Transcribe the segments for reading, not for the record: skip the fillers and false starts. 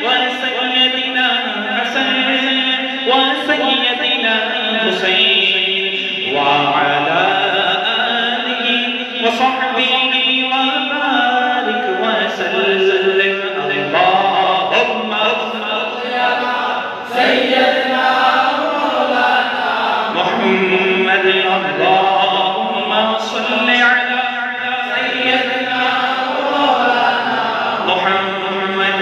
وسيدنا حسن وسيدنا حسين وعلى آله وصحبه وبارك وسلم اللهم سيدنا مولانا محمد اللهم صل على سيدنا مولانا محمد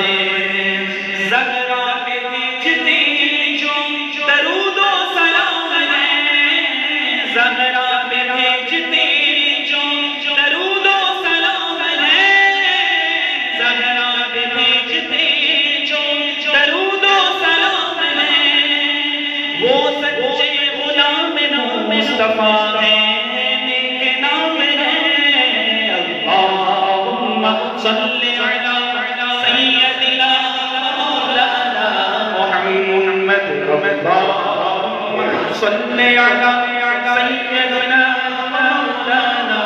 زغرا پہ بھیجتے جو درود و سلام ہے زغرا پہ بھیجتے جو درود و سلام ہے زغرا پہ بھیجتے جو درود و سلام ہے وہ سچے غلام مصطفیٰ ہیں نیک نام ہے اللہم صلی علی سیدنا مولانا محمد اللہم صلی علی سیدنا مولانا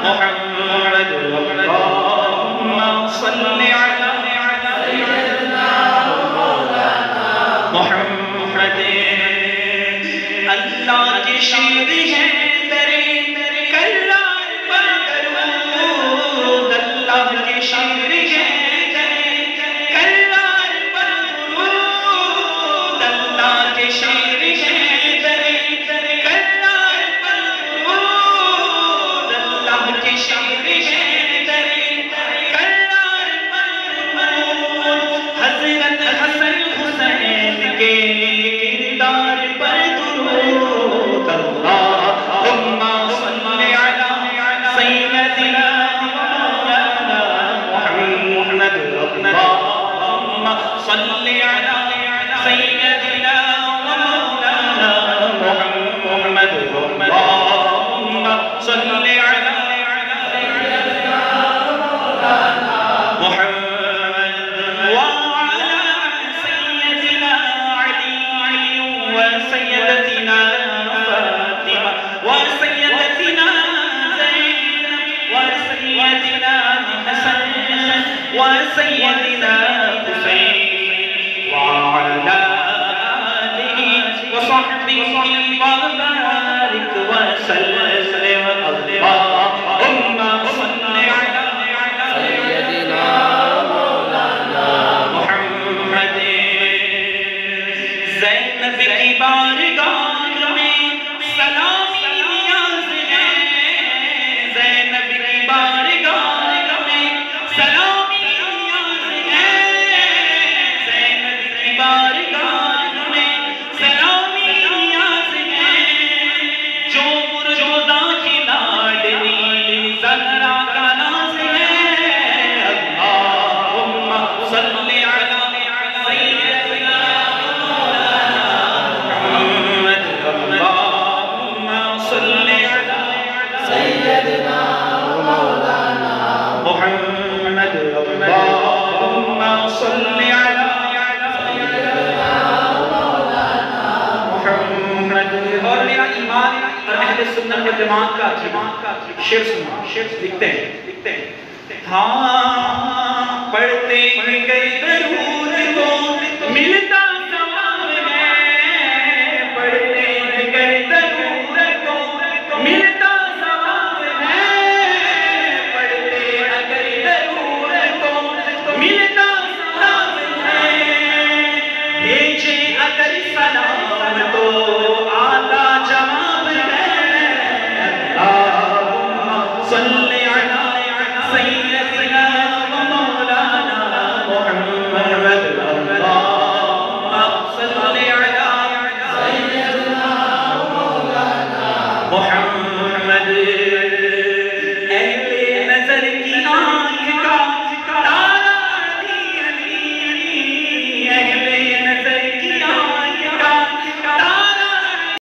محمد اللہم صلی علی سیدنا مولانا محمد اللہ کی شیر ہے درے کرار پر درود اللہ کی شیر ہے درے کرار پر درود اللہ کی شیر ہے درے کرار پر درود اللہ کی شیر ہے درے کرار پر درود حضرت حسن حسین کے کردار پر درود اللہم صلی علی سیدنا مولانا محمد اللہم صلی علی سیدنا مولانا محمد اللہم صلی علی سیدنا مولانا محمد وعلى سيدنا علي وسيدتنا فاطمة وسيدتنا زينب وسيدنا حسن وسيدنا حسين وعلى آله وصحبه وبارك وسلم اللهم صل على سيدنا مولانا محمد زینب کی بارگاہ میں سلامی نیاز ہے زینب کی بارگاہ میں سلامی نیاز ہے زینب کی بارگاہ میں سلامی نیاز ہے جو مرجوزہ کی لاڈلی زہرا کا ناز ہے اللہم صلی علی سیدنا مولانا محمد اللہم صلی علی سیدنا مولانا محمد اللہم صلی علی سیدنا مولانا محمد اور میرا ایمان اور اہل سنت و جماعت کا شعر سننا لکھتے ہیں ہاں